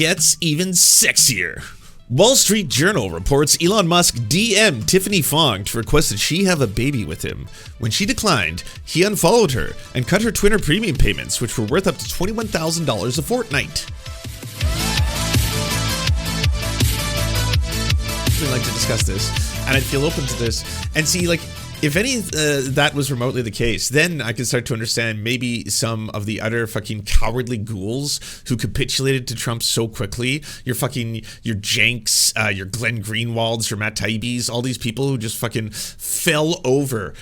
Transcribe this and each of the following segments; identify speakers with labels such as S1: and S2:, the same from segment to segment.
S1: gets even sexier. Wall Street Journal reports Elon Musk DM'd Tiffany Fong to request that she have a baby with him. When she declined, he unfollowed her and cut her Twitter premium payments, which were worth up to $21,000 a fortnight. I'd like to discuss this, and I'd feel open to this, and see, like, if any that was remotely the case, then I could start to understand maybe some of the utter fucking cowardly ghouls who capitulated to Trump so quickly. Your Jenks, your Glenn Greenwalds, your Matt Taibbi's, all these people who just fucking fell over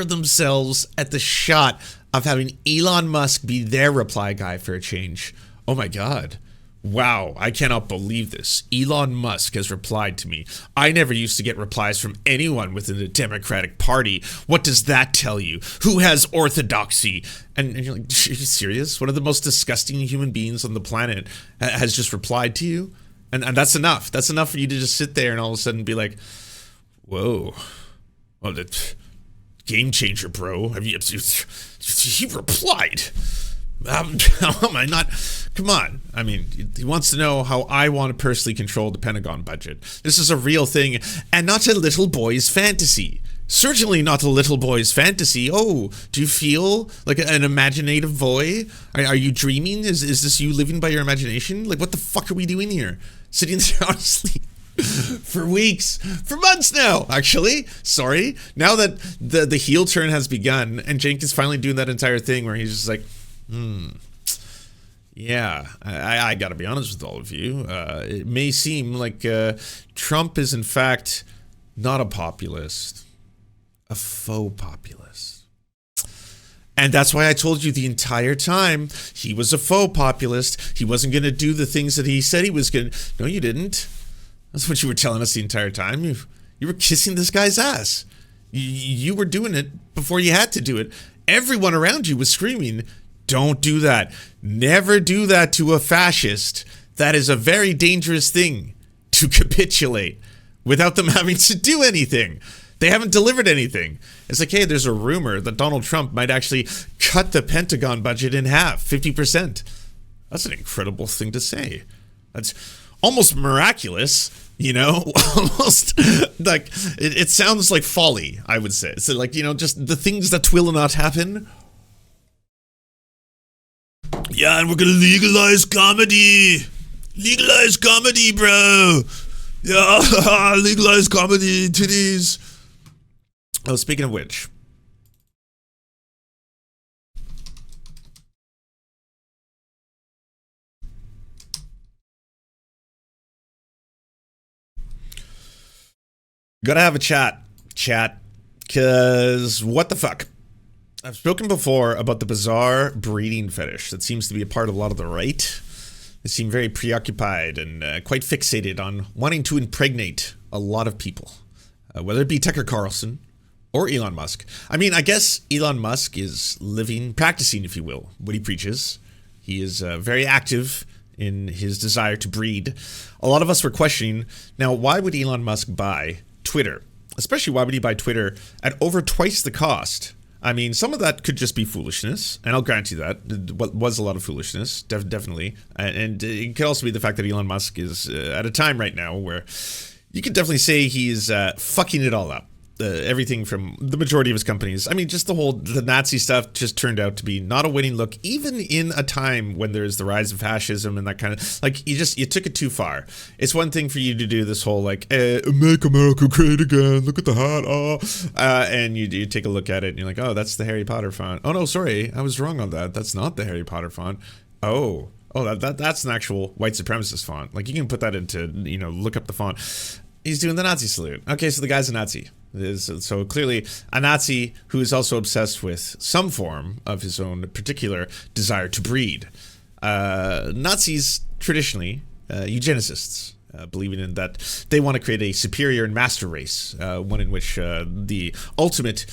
S1: themselves at the shot of having Elon Musk be their reply guy for a change. Oh my God. Wow, I cannot believe this. Elon Musk has replied to me. I never used to get replies from anyone within the Democratic Party. What does that tell you? Who has orthodoxy? And you're like, are you serious? One of the most disgusting human beings on the planet has just replied to you? And that's enough. That's enough for you to just sit there and all of a sudden be like, whoa. Well, that game changer, bro. He replied. How am I not? Come on. I mean, he wants to know how I want to personally control the Pentagon budget. This is a real thing and not a little boy's fantasy. Certainly not a little boy's fantasy. Oh, do you feel like an imaginative boy? Are you dreaming? Is this you living by your imagination? Like, what the fuck are we doing here? Sitting there honestly for weeks, for months now, actually. Sorry. Now that the heel turn has begun and Cenk is finally doing that entire thing where he's just like, yeah, I gotta be honest with all of you. It may seem like Trump is in fact not a populist, a faux populist. And that's why I told you the entire time he was a faux populist. He wasn't gonna do the things that he said he was gonna. No, you didn't. That's what you were telling us the entire time. You were kissing this guy's ass. You were doing it before you had to do it. Everyone around you was screaming, don't do that. Never do that to a fascist. That is a very dangerous thing to capitulate without them having to do anything. They haven't delivered anything. It's like, hey, there's a rumor that Donald Trump might actually cut the Pentagon budget in half, 50%. That's an incredible thing to say. That's almost miraculous, you know, almost like it sounds like folly, I would say. So like, you know, just the things that will not happen. Yeah, and we're gonna legalize comedy. Legalize comedy, bro. Yeah, legalize comedy, titties. Oh, speaking of which. Gotta have a chat, cause what the fuck? I've spoken before about the bizarre breeding fetish that seems to be a part of a lot of the right. They seem very preoccupied and quite fixated on wanting to impregnate a lot of people, whether it be Tucker Carlson or Elon Musk. I mean, I guess Elon Musk is practicing, if you will, what he preaches. He is very active in his desire to breed. A lot of us were questioning, now, why would Elon Musk buy Twitter? Especially, why would he buy Twitter at over twice the cost? I mean, some of that could just be foolishness, and I'll grant you that. It was a lot of foolishness, definitely. And it could also be the fact that Elon Musk is at a time right now where you could definitely say he's fucking it all up. Everything from the majority of his companies. I mean, just the Nazi stuff just turned out to be not a winning look, even in a time when there's the rise of fascism and that kind of, like, you took it too far. It's one thing for you to do this whole, like, make America great again, look at the hat, and you take a look at it and you're like, oh, that's the Harry Potter font. Oh, no, sorry, I was wrong on that. That's not the Harry Potter font. Oh, that's an actual white supremacist font. Like, you can put that into, you know, look up the font. He's doing the Nazi salute. Okay, so the guy's a Nazi. So clearly a Nazi who is also obsessed with some form of his own particular desire to breed. Nazis, traditionally, eugenicists, believing in that they want to create a superior and master race, one in which the ultimate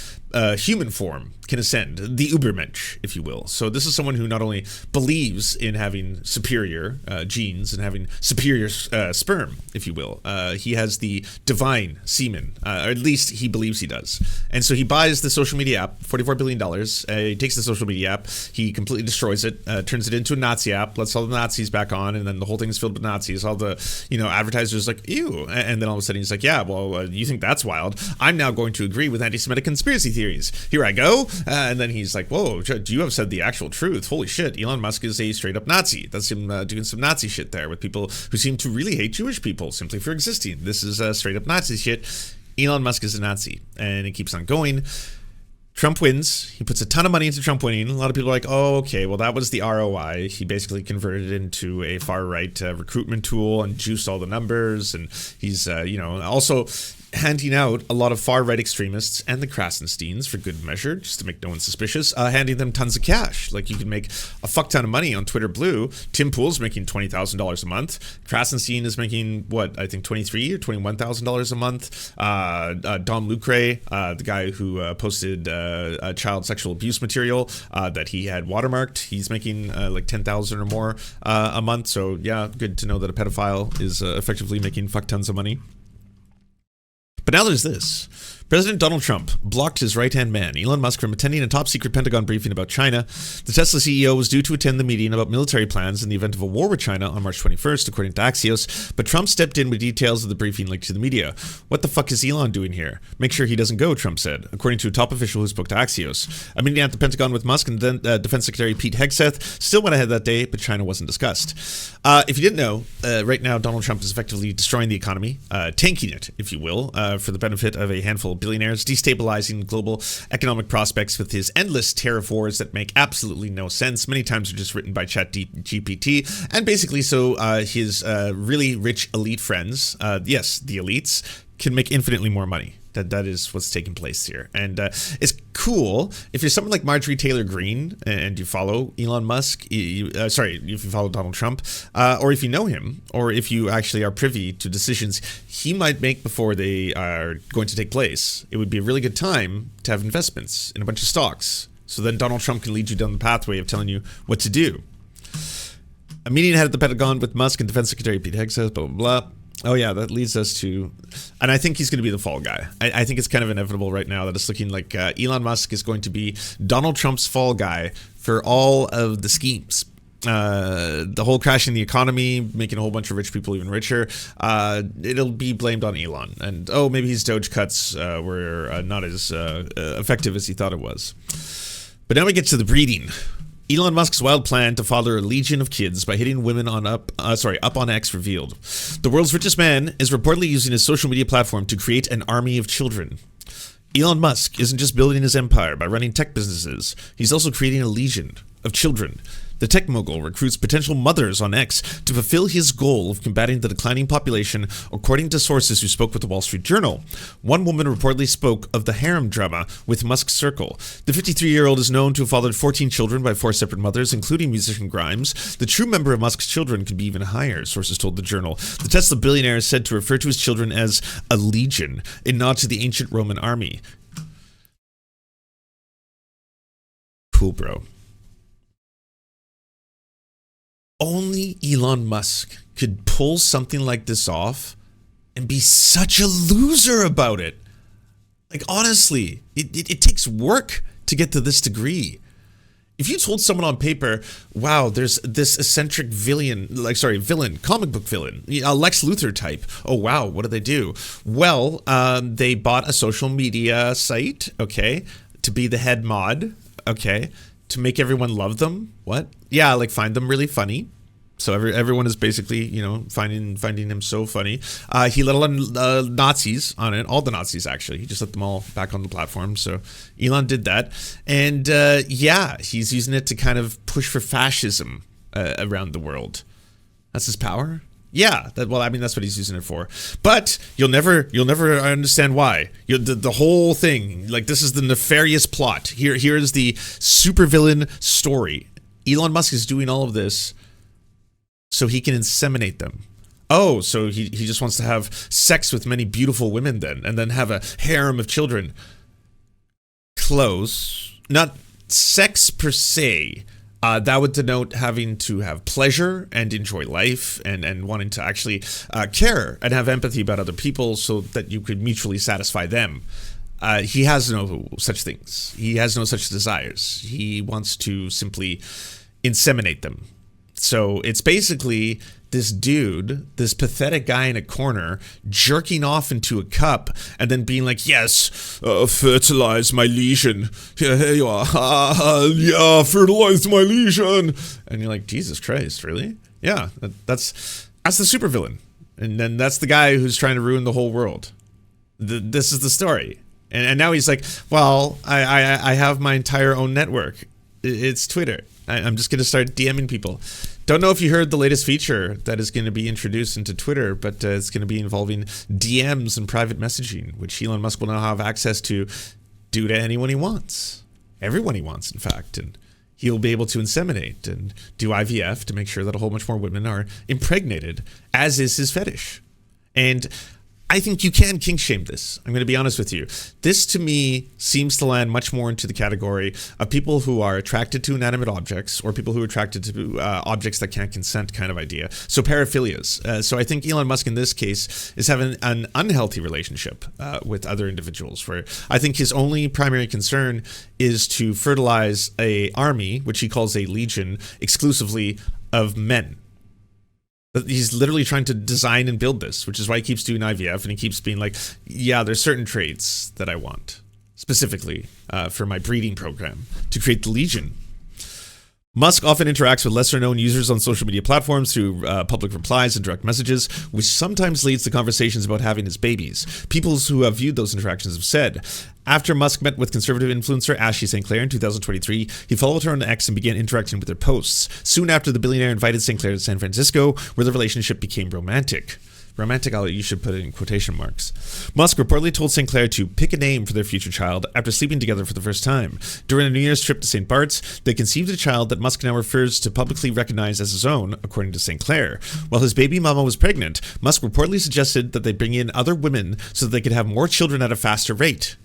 S1: human form can ascend, the Ubermensch, if you will. So this is someone who not only believes in having superior genes and having superior sperm, if you will. He has the divine semen, or at least he believes he does. And so he buys the social media app, $44 billion. He takes the social media app, he completely destroys it, turns it into a Nazi app, lets all the Nazis back on, and then the whole thing is filled with Nazis. All the advertisers like, ew. And then all of a sudden he's like, yeah, well, you think that's wild. I'm now going to agree with anti-Semitic conspiracy theories. Here I go. And then he's like, whoa, you have said the actual truth. Holy shit, Elon Musk is a straight up Nazi. That's him doing some Nazi shit there with people who seem to really hate Jewish people simply for existing. This is straight up Nazi shit. Elon Musk is a Nazi. And it keeps on going. Trump wins. He puts a ton of money into Trump winning. A lot of people are like, oh, okay, well, that was the ROI. He basically converted it into a far-right recruitment tool and juiced all the numbers. And he's, also handing out a lot of far-right extremists and the Krassensteins for good measure, just to make no one suspicious, handing them tons of cash. Like, you can make a fuck ton of money on Twitter Blue. Tim Pool's making $20,000 a month. Krassenstein is making, I think $23,000 or $21,000 a month. Dom Lucre, the guy who posted child sexual abuse material that he had watermarked, he's making like $10,000 or more a month. So, yeah, good to know that a pedophile is effectively making fuck tons of money. But now there's this. President Donald Trump blocked his right-hand man, Elon Musk, from attending a top-secret Pentagon briefing about China. The Tesla CEO was due to attend the meeting about military plans in the event of a war with China on March 21st, according to Axios, but Trump stepped in with details of the briefing leaked to the media. What the fuck is Elon doing here? Make sure he doesn't go, Trump said, according to a top official who spoke to Axios. A meeting at the Pentagon with Musk and then Defense Secretary Pete Hegseth still went ahead that day, but China wasn't discussed. If you didn't know, right now Donald Trump is effectively destroying the economy, tanking it, if you will, for the benefit of a handful of billionaires, destabilizing global economic prospects with his endless tariff wars that make absolutely no sense. Many times are just written by ChatGPT, and basically so his really rich elite friends, yes, the elites, can make infinitely more money. That is what's taking place here. And it's cool if you're someone like Marjorie Taylor Greene and you follow Elon Musk, if you follow Donald Trump, or if you know him, or if you actually are privy to decisions he might make before they are going to take place. It would be a really good time to have investments in a bunch of stocks. So then Donald Trump can lead you down the pathway of telling you what to do. A meeting ahead at the Pentagon with Musk and Defense Secretary Pete Hegseth, blah, blah, blah. Oh, yeah, that leads us to, and I think he's going to be the fall guy. I think it's kind of inevitable right now that it's looking like Elon Musk is going to be Donald Trump's fall guy for all of the schemes. The whole crashing the economy, making a whole bunch of rich people even richer, it'll be blamed on Elon. And, oh, maybe his Doge cuts were not as effective as he thought it was. But now we get to the breeding. Elon Musk's wild plan to father a legion of kids by hitting women on up on X revealed. The world's richest man is reportedly using his social media platform to create an army of children. Elon Musk isn't just building his empire by running tech businesses, he's also creating a legion of children. The tech mogul recruits potential mothers on X to fulfill his goal of combating the declining population, according to sources who spoke with the Wall Street Journal. One woman reportedly spoke of the harem drama with Musk's circle. The 53-year-old is known to have fathered 14 children by 4 separate mothers, including musician Grimes. The true number of Musk's children could be even higher, sources told the Journal. The Tesla billionaire is said to refer to his children as a legion, a nod to the ancient Roman army. Cool, bro. Only Elon Musk could pull something like this off and be such a loser about it. Like, honestly, it takes work to get to this degree. If you told someone on paper, wow, there's this eccentric villain, comic book villain, a Lex Luthor type. Oh, wow, what do they do? Well, they bought a social media site, okay, to be the head mod, okay, to make everyone love them. What? Yeah, like find them really funny. So everyone is basically, finding him so funny. He let a lot of Nazis on it, all the Nazis actually. He just let them all back on the platform. So Elon did that, and he's using it to kind of push for fascism around the world. That's his power. Yeah, that's what he's using it for. But you'll never understand why. The whole thing, like, this is the nefarious plot. Here's the supervillain story. Elon Musk is doing all of this so he can inseminate them. Oh, so he just wants to have sex with many beautiful women then, and then have a harem of children. close. Not sex per se. That would denote having to have pleasure and enjoy life and wanting to actually care and have empathy about other people so that you could mutually satisfy them. He has no such things. He has no such desires. He wants to simply inseminate them. So it's basically this dude, this pathetic guy in a corner, jerking off into a cup and then being like, yes, fertilize my lesion. Here you are. Yeah, fertilize my lesion. And you're like, Jesus Christ, really? Yeah, that's the supervillain. And then that's the guy who's trying to ruin the whole world. This is the story. And now he's like, well, I have my entire own network. It's Twitter. I'm just going to start DMing people. Don't know if you heard the latest feature that is going to be introduced into Twitter, but it's going to be involving DMs and private messaging, which Elon Musk will now have access to do to anyone he wants. Everyone he wants, in fact. And he'll be able to inseminate and do IVF to make sure that a whole bunch more women are impregnated, as is his fetish. And I think you can kink shame this. I'm going to be honest with you. This, to me, seems to land much more into the category of people who are attracted to inanimate objects or people who are attracted to objects that can't consent kind of idea. So paraphilias. So I think Elon Musk in this case is having an unhealthy relationship with other individuals, where I think his only primary concern is to fertilize a army, which he calls a legion, exclusively of men. He's literally trying to design and build this, which is why he keeps doing IVF and he keeps being like, yeah, there's certain traits that I want specifically for my breeding program to create the legion. Musk often interacts with lesser-known users on social media platforms through public replies and direct messages, which sometimes leads to conversations about having his babies. People who have viewed those interactions have said, after Musk met with conservative influencer Ashley St. Clair in 2023, he followed her on X and began interacting with her posts. Soon after, the billionaire invited St. Clair to San Francisco, where the relationship became romantic. Romantic, you should put it in quotation marks. Musk reportedly told St. Clair to pick a name for their future child after sleeping together for the first time. During a New Year's trip to St. Bart's, they conceived a child that Musk now refers to publicly recognize as his own, according to St. Clair. While his baby mama was pregnant, Musk reportedly suggested that they bring in other women so that they could have more children at a faster rate.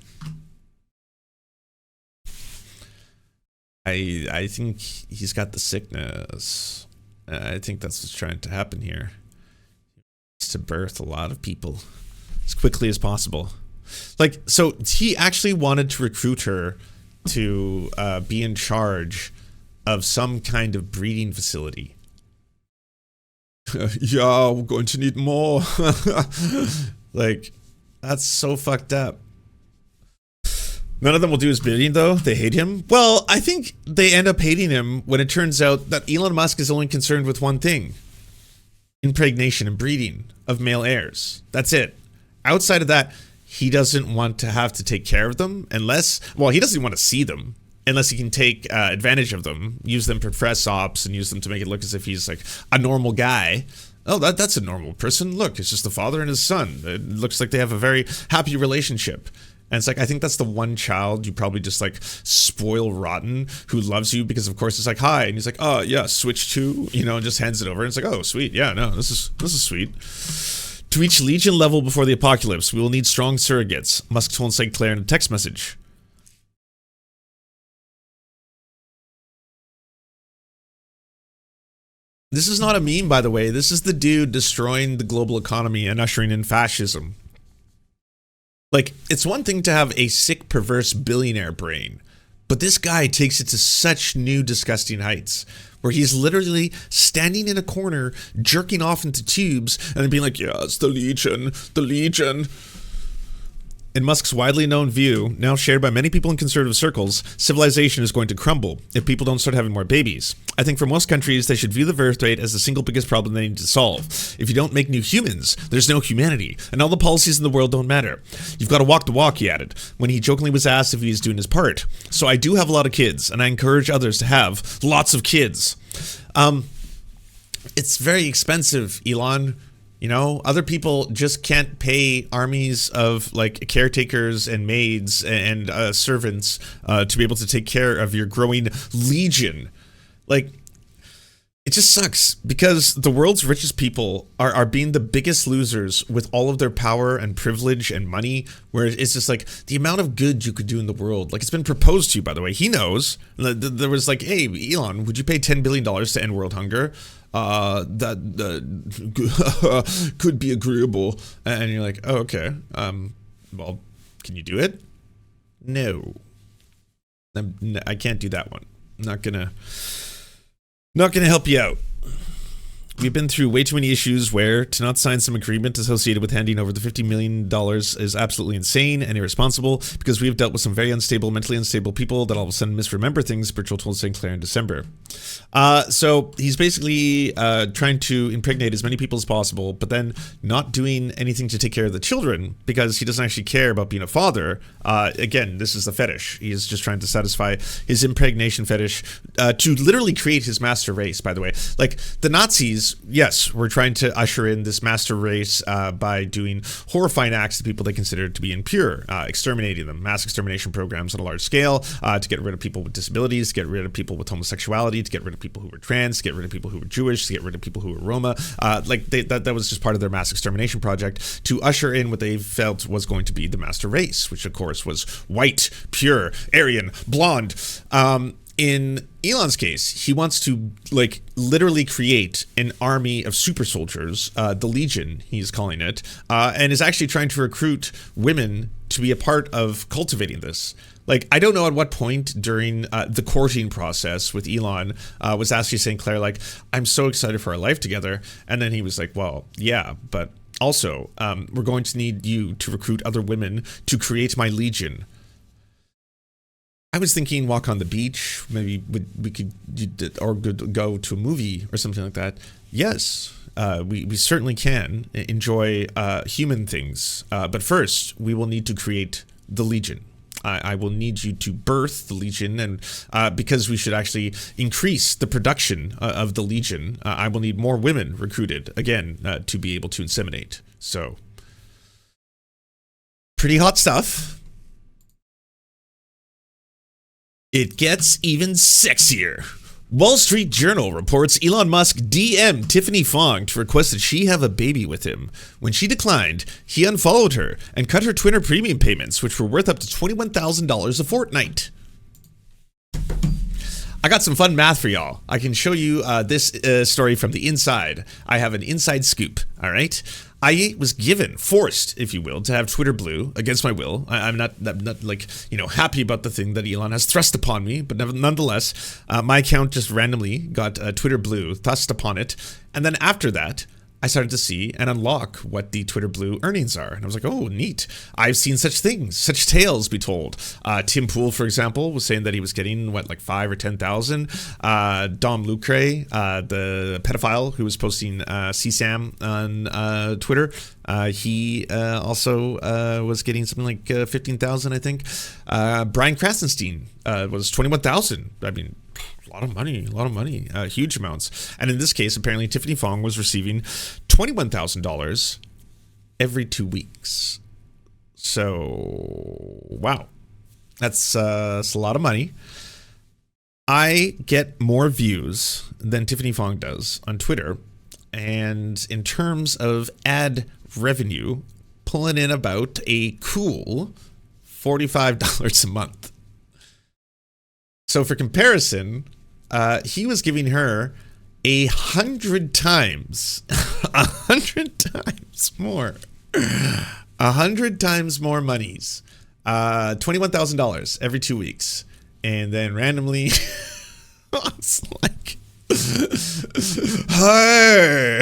S1: I think he's got the sickness. I think that's what's trying to happen here. To birth a lot of people as quickly as possible. Like, so he actually wanted to recruit her to be in charge of some kind of breeding facility. Yeah, we're going to need more. Like, that's so fucked up. None of them will do his bidding, though. They hate him. Well, I think they end up hating him when it turns out that Elon Musk is only concerned with one thing: impregnation and breeding of male heirs. That's it. Outside of that, he doesn't want to have to take care of them unless, well, he doesn't want to see them unless he can take advantage of them, use them for press ops and use them to make it look as if he's like a normal guy. Oh, that's a normal person. Look, it's just the father and his son. It looks like they have a very happy relationship. And it's like, I think that's the one child you probably just like spoil rotten, who loves you because of course it's like, hi. And he's like, oh yeah, switch to, you know, and just hands it over. And it's like, oh sweet. Yeah, no, this is sweet. To reach Legion level before the apocalypse, we will need strong surrogates, Musk told St. Clair in a text message. This is not a meme, by the way. This is the dude destroying the global economy and ushering in fascism. Like, it's one thing to have a sick, perverse billionaire brain, but this guy takes it to such new, disgusting heights, where he's literally standing in a corner, jerking off into tubes, and then being like, yeah, it's the Legion, the Legion. In Musk's widely known view, now shared by many people in conservative circles, civilization is going to crumble if people don't start having more babies. I think for most countries, they should view the birth rate as the single biggest problem they need to solve. If you don't make new humans, there's no humanity, and all the policies in the world don't matter. You've got to walk the walk, he added, when he jokingly was asked if he was doing his part. So I do have a lot of kids, and I encourage others to have lots of kids. It's very expensive, Elon. You know, other people just can't pay armies of like caretakers and maids and servants to be able to take care of your growing legion. Like, It just sucks because the world's richest people are being the biggest losers with all of their power and privilege and money, where it's just like the amount of good you could do in the world. Like, it's been proposed to you, by the way. He knows. There was like, hey, Elon, would you pay $10 billion to end world hunger? That could be agreeable. And you're like, oh, okay. Well, can you do it? No. I can't do that one. I'm not gonna help you out. We've been through way too many issues where to not sign some agreement associated with handing over the $50 million is absolutely insane and irresponsible, because we have dealt with some very unstable, mentally unstable people that all of a sudden misremember things, spiritual told St. Clair in December. So he's basically trying to impregnate as many people as possible, but then not doing anything to take care of the children because he doesn't actually care about being a father. Again, this is the fetish. He is just trying to satisfy his impregnation fetish to literally create his master race, by the way. Like, the Nazis, yes, were trying to usher in this master race by doing horrifying acts to people they considered to be impure, exterminating them, mass extermination programs on a large scale, to get rid of people with disabilities, to get rid of people with homosexuality, to get rid of people who were trans, to get rid of people who were Jewish, to get rid of people who were Roma. That was just part of their mass extermination project to usher in what they felt was going to be the master race, which of course was white, pure, Aryan, blonde. In Elon's case, he wants to like literally create an army of super soldiers, the Legion, he's calling it, and is actually trying to recruit women to be a part of cultivating this. Like, I don't know at what point during the courting process with Elon was actually St. Clair like, I'm so excited for our life together. And then he was like, well, yeah, but also we're going to need you to recruit other women to create my Legion. I was thinking walk on the beach, maybe we could go to a movie or something like that. Yes, we certainly can enjoy human things. But first, we will need to create the Legion. I will need you to birth the Legion, and because we should actually increase the production of the Legion, I will need more women recruited, again, to be able to inseminate. So, pretty hot stuff. It gets even sexier. Wall Street Journal reports Elon Musk DM'd Tiffany Fong to request that she have a baby with him. When she declined, he unfollowed her and cut her Twitter premium payments, which were worth up to $21,000 a fortnight. I got some fun math for y'all. I can show you this story from the inside. I have an inside scoop, all right? I was forced, if you will, to have Twitter Blue against my will. I'm not like, happy about the thing that Elon has thrust upon me, but nonetheless, my account just randomly got Twitter Blue thrust upon it. And then after that, I started to see and unlock what the Twitter Blue earnings are. And I was like, oh, neat. I've seen such things, such tales be told. Tim Pool, for example, was saying that he was getting, like 5 or 10,000. Dom Lucre, the pedophile who was posting CSAM on Twitter, he also was getting something like 15,000, I think. Brian Krasenstein was 21,000. I mean, a lot of money, huge amounts. And in this case, apparently Tiffany Fong was receiving $21,000 every 2 weeks. So, wow. That's a lot of money. I get more views than Tiffany Fong does on Twitter. And in terms of ad revenue, pulling in about a cool $45 a month. So for comparison, he was giving her 100 times, 100 times more, 100 times more monies, $21,000 every 2 weeks. And then randomly, it's like, hi,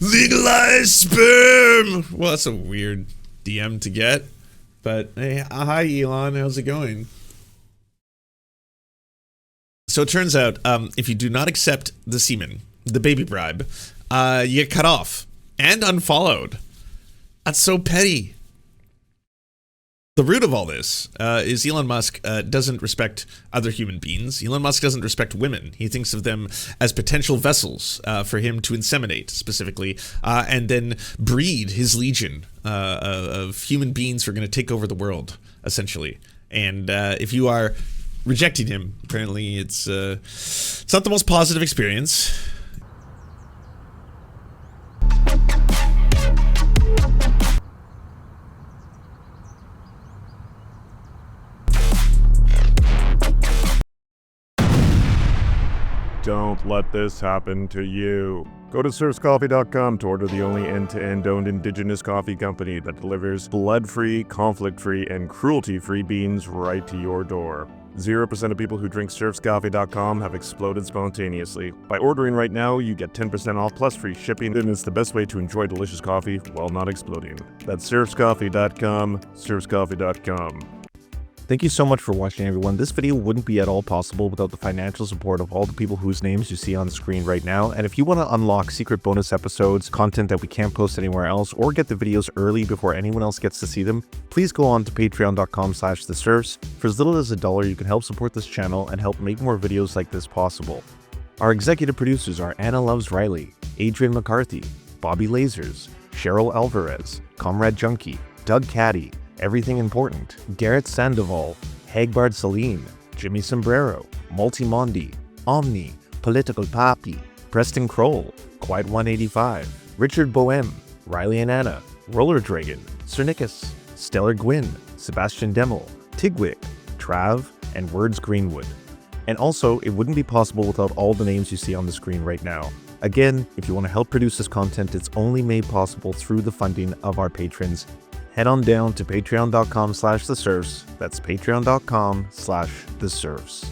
S1: legalize sperm. Well, that's a weird DM to get, but hey, hi Elon, how's it going? So it turns out if you do not accept the semen, the baby bribe, you get cut off and unfollowed. That's so petty. The root of all this is Elon Musk doesn't respect other human beings. Elon Musk doesn't respect women. He thinks of them as potential vessels for him to inseminate, specifically, and then breed his legion of human beings who are going to take over the world, essentially. And if you are rejecting him, apparently it's not the most positive experience.
S2: Don't let this happen to you. Go to serfscoffee.com to order the only end-to-end owned indigenous coffee company that delivers blood-free, conflict-free, and cruelty-free beans right to your door. 0% of people who drink serfscoffee.com have exploded spontaneously. By ordering right now, you get 10% off plus free shipping, and it's the best way to enjoy delicious coffee while not exploding. That's serfscoffee.com, serfscoffee.com.
S3: Thank you so much for watching, everyone. This video wouldn't be at all possible without the financial support of all the people whose names you see on the screen right now. And if you want to unlock secret bonus episodes, content that we can't post anywhere else, or get the videos early before anyone else gets to see them, please go on to patreon.com/theserfs. For as little as $1, you can help support this channel and help make more videos like this possible. Our executive producers are Anna Loves Riley, Adrian McCarthy, Bobby Lasers, Cheryl Alvarez, Comrade Junkie, Doug Caddy, Everything Important, Garrett Sandoval, Hagbard Celine, Jimmy Sombrero, Multimondi, Omni, Political Papi, Preston Kroll, Quiet 185, Richard Boehm, Riley and Anna, Roller Dragon, Cernicus, Stellar Gwyn, Sebastian Demel, Tigwig, Trav, and Words Greenwood. And also, it wouldn't be possible without all the names you see on the screen right now. Again, if you want to help produce this content, it's only made possible through the funding of our patrons. Head on down to patreon.com/theserfs. That's patreon.com/theserfs.